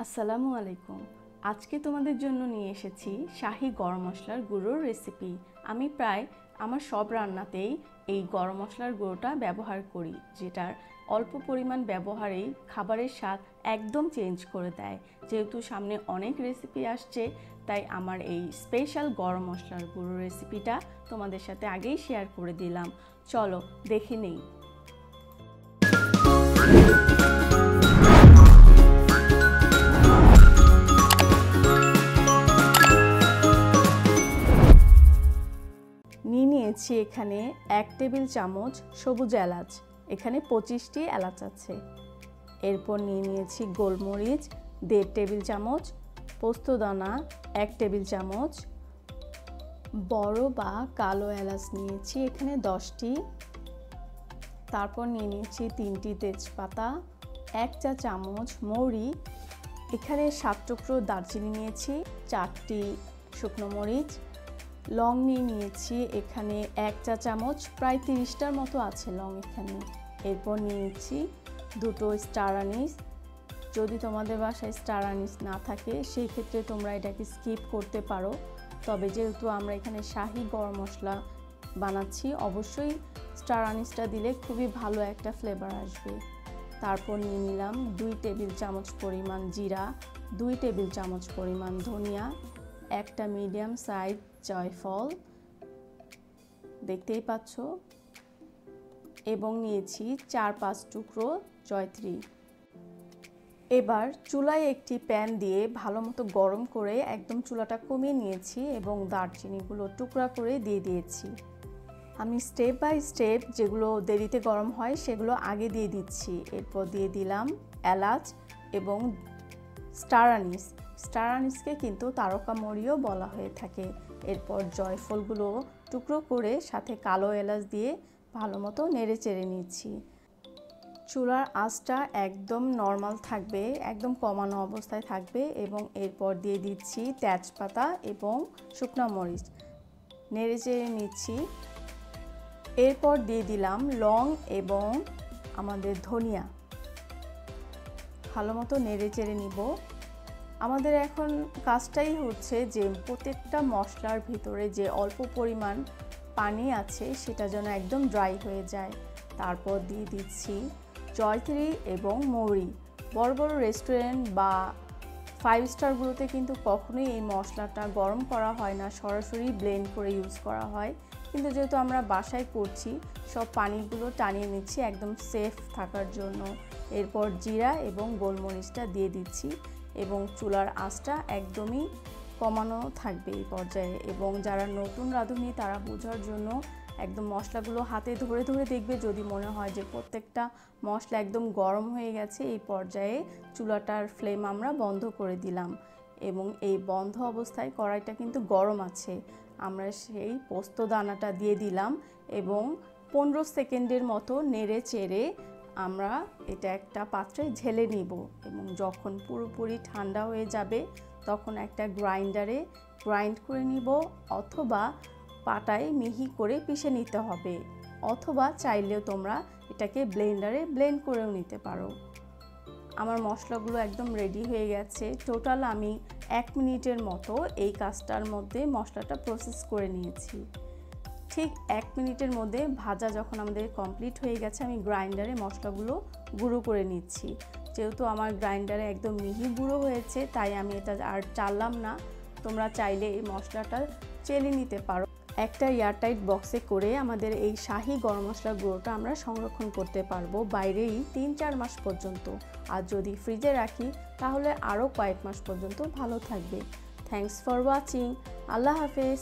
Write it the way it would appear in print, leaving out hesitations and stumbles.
আসসালামু আলাইকুম। আজকে তোমাদের জন্য নিয়ে এসেছি শাহি গরম মশলার গুঁড়োর রেসিপি। আমি প্রায় আমার সব রান্নাতেই এই গরম মশলার গুঁড়োটা ব্যবহার করি, যেটার অল্প পরিমাণ ব্যবহারেই খাবারের স্বাদ একদম চেঞ্জ করে দেয়। যেহেতু সামনে অনেক রেসিপি আসছে, তাই আমার এই স্পেশাল গরম মশলার গুঁড়োর রেসিপিটা তোমাদের সাথে আগেই শেয়ার করে দিলাম। চলো দেখে নেই। নিয়েছি এখানে 1 টেবিল চামচ সবুজ এলাচ, এখানে 25টি এলাচ আছে। এরপর নিয়েছি গোলমরিচ 1.5 টেবিল চামচ, পোস্তদানা 1 টেবিল চামচ, বড় বা কালো এলাচ নিয়েছি এখানে 10টি। তারপর নিয়েছি 3টি তেজপাতা, 1 চা চামচ মৌরি, এখানে 7 টুকরো দারচিনি নিয়েছি, 4টি শুকনো মরিচ, লং নিয়েছি এখানে 1 চা চামচ, প্রায় 30টার মতো আছে লং এখানে। এরপর নিয়েছি 2টো স্টার আনিস। যদি তোমাদের বাসায় স্টার আনিস না থাকে সেই ক্ষেত্রে তোমরা এটাকে স্কিপ করতে পারো, তবে যেহেতু আমরা এখানে শাহি গরম মশলা বানাচ্ছি অবশ্যই স্টার আনিসটা দিলে খুবই ভালো একটা ফ্লেভার আসবে। তারপর নিয়ে নিলাম 2 টেবিল চামচ পরিমাণ জিরা, 2 টেবিল চামচ পরিমাণ ধনিয়া, একটা মিডিয়াম সাইজ জয়ফল দেখতেই পাচ্ছ, এবং নিয়েছি 4-5 টুকরো জয়ত্রী। এবার চুলায় একটি প্যান দিয়ে ভালো মতো গরম করে একদম চুলাটা কমিয়ে নিয়েছি এবং দারচিনিগুলো টুকরা করে দিয়ে দিয়েছি। আমি স্টেপ বাই স্টেপ যেগুলো দেরিতে গরম হয় সেগুলো আগে দিয়ে দিচ্ছি। এরপর দিয়ে দিলাম এলাচ এবং স্টার আনিস। স্টার আনিসকে কিন্তু তারকা মরিও বলা হয়ে থাকে। এরপর জয়ফলগুলো টুকরো করে সাথে কালো এলাচ দিয়ে ভালো মতো নেড়ে চেড়ে নিচ্ছি। চুলার আঁচটা একদম নর্মাল থাকবে, একদম কমানো অবস্থায় থাকবে, এবং এরপর দিয়ে দিচ্ছি তেজপাতা এবং শুকনো মরিচ, নেড়ে চেড়ে নিচ্ছি। এরপর দিয়ে দিলাম লং এবং আমাদের ধনিয়া, ভালো মতো নেড়ে চেড়ে নিব। আমাদের এখন কাজটাই হচ্ছে যে প্রত্যেকটা মশলার ভিতরে যে অল্প পরিমাণ পানি আছে সেটা যেন একদম ড্রাই হয়ে যায়। তারপর দিয়ে দিচ্ছি জয়ত্রী এবং মৌরি। বড় বড় রেস্টুরেন্ট বা 5 স্টারগুলোতে কিন্তু কখনোই এই মশলাটা গরম করা হয় না, সরাসরি ব্লেন্ড করে ইউজ করা হয়। কিন্তু যেহেতু আমরা বাসায় করছি সব পানিগুলো টানিয়ে নিচ্ছি একদম সেফ থাকার জন্য। এরপর জিরা এবং গোলমরিচটা দিয়ে দিচ্ছি এবং চুলার আঁচটা একদমই কমানো থাকবে এই পর্যায়ে। এবং যারা নতুন রাঁধুনি তারা বোঝার জন্য একদম মশলাগুলো হাতে ধরে ধরে দেখবে, যদি মনে হয় যে প্রত্যেকটা মশলা একদম গরম হয়ে গেছে এই পর্যায়ে চুলাটার ফ্লেম আমরা বন্ধ করে দিলাম। এবং এই বন্ধ অবস্থায় কড়াইটা কিন্তু গরম আছে, আমরা সেই পোস্ত দানাটা দিয়ে দিলাম এবং 15 সেকেন্ডের মতো নেড়ে চেড়ে আমরা এটা একটা পাত্রে ঢেলে নিব। এবং যখন পুরোপুরি ঠান্ডা হয়ে যাবে তখন একটা গ্রাইন্ডারে গ্রাইন্ড করে নিব, অথবা পাটায় মিহি করে পিষে নিতে হবে, অথবা চাইলেও তোমরা এটাকে ব্লেন্ডারে ব্লেন্ড করেও নিতে পারো। আমার মশলাগুলো একদম রেডি হয়ে গেছে। টোটাল আমি 1 মিনিটের মতো এই কাজটার মধ্যে মশলাটা প্রসেস করে নিয়েছি। ঠিক 1 মিনিটের মধ্যে ভাজা যখন আমাদের কমপ্লিট হয়ে গেছে আমি গ্রাইন্ডারে মশলাগুলো গুঁড়ো করে নিচ্ছি। যেহেতু আমার গ্রাইন্ডারে একদম মিহি গুঁড়ো হয়েছে তাই আমি এটা আর চাললাম না। তোমরা চাইলে এই মশলাটা চেলে নিতে পারো। একটা এয়ারটাইট বক্সে করে আমাদের এই শাহি গরম মশলার গুঁড়োটা আমরা সংরক্ষণ করতে পারবো বাইরেই 3-4 মাস পর্যন্ত। আর যদি ফ্রিজে রাখি তাহলে আরও কয়েক মাস পর্যন্ত ভালো থাকবে। Thanks for watching. আল্লাহ হাফেজ।